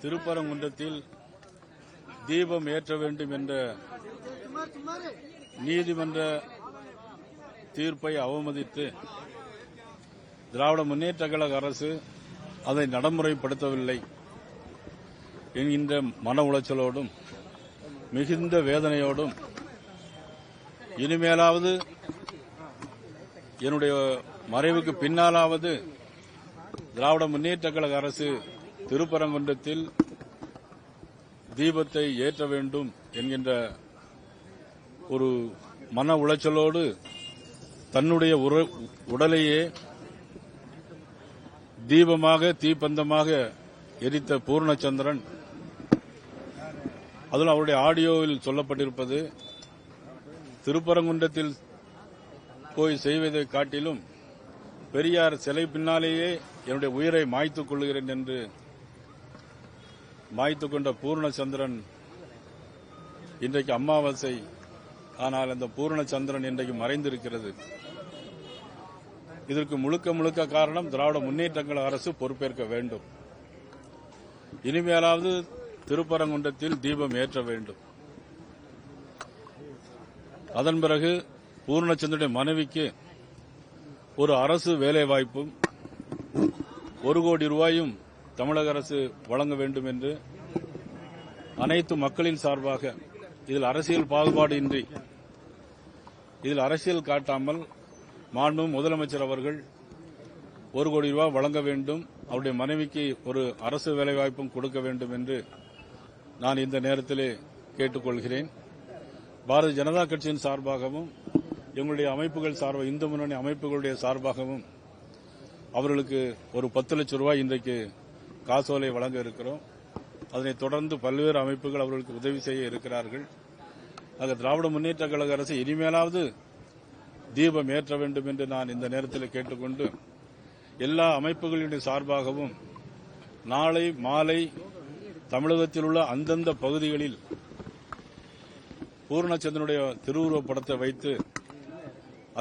திருப்பரங்குன்றத்தில் தீபம் ஏற்ற வேண்டும் என்ற நீதிமன்ற தீர்ப்பை அவமதித்து திராவிட முன்னேற்ற கழக அரசு அதை நடைமுறைப்படுத்தவில்லை என்கின்ற மன உளைச்சலோடும் மிகுந்த வேதனையோடும் இனிமேலாவது என்னுடைய மறைவுக்கு பின்னாலாவது திராவிட முன்னேற்ற கழக அரசு திருப்பரங்குன்றத்தில் தீபத்தை ஏற்ற வேண்டும் என்கின்ற ஒரு மன உளைச்சலோடு தன்னுடைய உடலையே தீபமாக தீப்பந்தமாக எரித்த பூர்ணச்சந்திரன், அதில் அவருடைய ஆடியோவில் சொல்லப்பட்டிருப்பது, திருப்பரங்குன்றத்தில் போய் செய்வதை காட்டிலும் பெரியார் சிலை பின்னாலேயே என்னுடைய உயிரை மாய்த்துக் கொள்கிறேன் என்று மாய்த்துக் கொண்ட பூர்ணச்சந்திரன் இன்றைக்கு அமாவாசை. ஆனால் அந்த பூர்ணச்சந்திரன் இன்றைக்கு மறைந்திருக்கிறது. இதற்கு முழுக்க முழுக்க காரணம் திராவிட முன்னேற்ற கழக அரசு பொறுப்பேற்க வேண்டும். இனிமேலாவது திருப்பரங்குன்றத்தில் தீபம் ஏற்ற வேண்டும். அதன் பிறகு பூர்ணச்சந்திரனுடைய மனைவிக்கு ஒரு அரசு வேலைவாய்ப்பும் 1 கோடி ரூபாயும் தமிழக அரசு வழங்க வேண்டும் என்று அனைத்து மக்களின் சார்பாக, இதில் அரசியல் பாகுபாடு இன்றி, இதில் அரசியல் காட்டாமல் மாண்பு முதலமைச்சர் அவர்கள் 1 கோடி ரூபாய் வழங்க வேண்டும், அவருடைய மனைவிக்கு ஒரு அரசு வேலைவாய்ப்பும் கொடுக்க வேண்டும் என்று நான் இந்த நேரத்திலே கேட்டுக்கொள்கிறேன். பாரதிய ஜனதா கட்சியின் சார்பாகவும் எங்களுடைய அமைப்புகள் சார்பாக, இந்து முன்னணி அமைப்புகளுடைய சார்பாகவும் அவர்களுக்கு ஒரு 10 லட்சம் ரூபாய் இன்றைக்கு காசோலை வழங்க இருக்கிறோம். அதனைத் தொடர்ந்து பல்வேறு அமைப்புகள் அவர்களுக்கு உதவி செய்ய இருக்கிறார்கள். ஆக திராவிட முன்னேற்ற கழக அரசு இனிமேலாவது தீபம் ஏற்ற வேண்டும் என்று நான் இந்த நேரத்தில் கேட்டுக்கொண்டு, எல்லா அமைப்புகளுடைய சார்பாகவும் நாளை மாலை தமிழகத்தில் உள்ள அந்தந்த பகுதிகளில் பூர்ணச்சந்திரனுடைய திருவுருவப் படத்தை வைத்து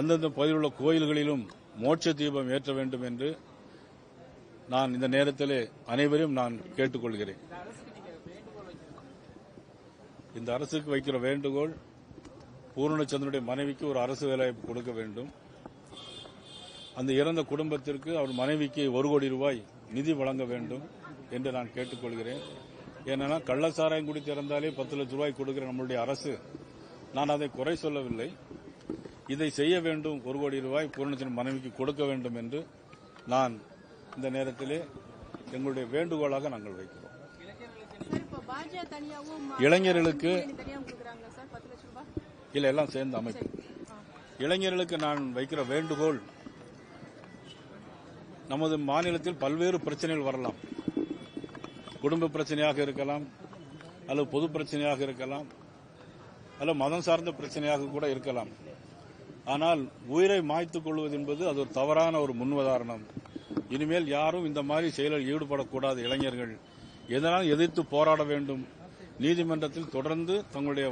அந்தந்த பகுதியில் உள்ள கோயில்களிலும் மோட்ச தீபம் ஏற்ற வேண்டும் என்று நான் இந்த நேரத்தில் அனைவரையும் நான் கேட்டுக்கொள்கிறேன். இந்த அரசுக்கு வைக்கிற வேண்டுகோள், பூர்ணச்சந்திரனுடைய மனைவிக்கு ஒரு அரசு வேலைவாய்ப்பு கொடுக்க வேண்டும். அந்த இறந்த குடும்பத்திற்கு அவர் மனைவிக்கு 1 கோடி ரூபாய் நிதி வழங்க வேண்டும் என்று நான் கேட்டுக்கொள்கிறேன். ஏன்னா கள்ளச்சாராயம் குடித்து இறந்தாலே 10 லட்சம் ரூபாய் கொடுக்கிற நம்முடைய அரசு, நான் அதை குறை சொல்லவில்லை, இதை செய்ய வேண்டும். 1 கோடி ரூபாய் பூர்ணச்சந்திரன் மனைவிக்கு கொடுக்க வேண்டும் என்று நான் இந்த நேரத்திலே எங்களுடைய வேண்டுகோளாக நாங்கள் வைக்கிறோம். இளைஞர்களுக்கு இல்ல, எல்லாம் சேர்ந்த அமைப்பு. இளைஞர்களுக்கு நான் வைக்கிற வேண்டுகோள், நமது மாநிலத்தில் பல்வேறு பிரச்சனைகள் வரலாம். குடும்ப பிரச்சனையாக இருக்கலாம், அல்லது பொது பிரச்சனையாக இருக்கலாம், அல்லது மதம் சார்ந்த பிரச்சனையாக கூட இருக்கலாம். ஆனால் உயிரை மாய்த்துக் கொள்வது என்பது அது ஒரு தவறான ஒரு முன்னுதாரணம். இனிமேல் யாரும் இந்த மாதிரி செயலில் ஈடுபடக்கூடாது. இளைஞர்கள் எதனால் எதிர்த்து போராட வேண்டும். நீதிமன்றத்தில் தொடர்ந்து தங்களுடைய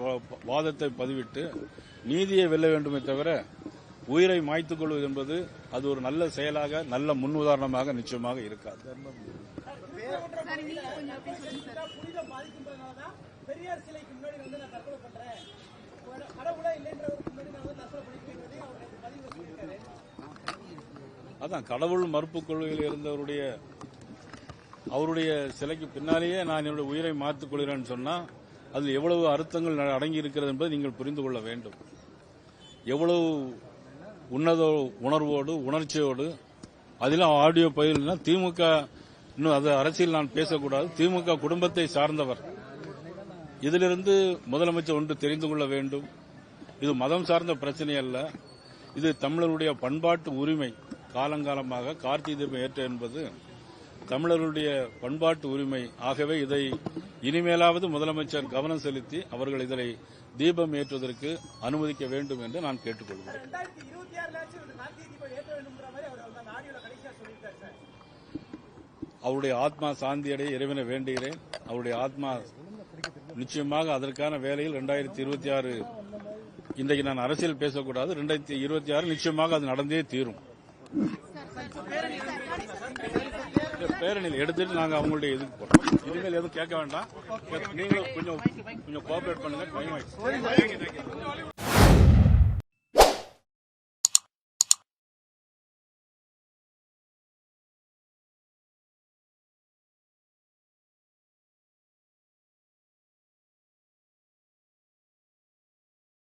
வாதத்தை பதிவிட்டு நீதியை வெல்ல வேண்டுமே தவிர உயிரை மாய்த்துக் கொள்வது என்பது அது ஒரு நல்ல செயலாக, நல்ல முன்னுதாரணமாக நிச்சயமாக இருக்காது. அதான் கடவுள் மறுப்பு கொள்கையில் இருந்தவருடைய அவருடைய சிலைக்கு பின்னாலேயே நான் என்னுடைய உயிரை மாற்றிக் கொள்கிறேன் சொன்னா அதில் எவ்வளவு அர்த்தங்கள் அடங்கி இருக்கிறது என்பதை நீங்கள் புரிந்து கொள்ள வேண்டும். எவ்வளவு உன்னத உணர்வோடு உணர்ச்சியோடு, அதிலும் ஆடியோ பயில்னா திமுக, இன்னும் அது அரசியல் நான் பேசக்கூடாது, திமுக குடும்பத்தை சார்ந்தவர். இதிலிருந்து முதலமைச்சர் ஒன்று தெரிந்து கொள்ள வேண்டும், இது மதம் சார்ந்த பிரச்சனை அல்ல, இது தமிழருடைய பண்பாட்டு உரிமை. காலங்காலமாக கார்த்திகை தீபம் ஏற்ற என்பது தமிழர்களுடைய பண்பாட்டு உரிமை. ஆகவே இதை இனிமேலாவது முதலமைச்சர் கவனம் செலுத்தி அவர்கள் இதனை தீபம் ஏற்றுவதற்கு அனுமதிக்க வேண்டும் என்று நான் கேட்டுக்கொள்கிறேன். அவருடைய ஆத்மா சாந்தியடைய இறைவனை வேண்டுகிறேன். அவருடைய ஆத்மா நிச்சயமாக அதற்கான வேலையில் 2026 இன்றைக்கு நான் அரசியல் பேசக்கூடாது, 2026 நிச்சயமாக அது நடந்தே தீரும். பேரணியில் எடுத்துட்டு நாங்க அவங்களுடைய இதுக்கு போறோம். இனிமேல் எதுவும் கேட்க வேண்டாம். நீங்களும் கொஞ்சம் கோஆபரேட் பண்ணுங்க. டைம் ஆயிடுச்சு.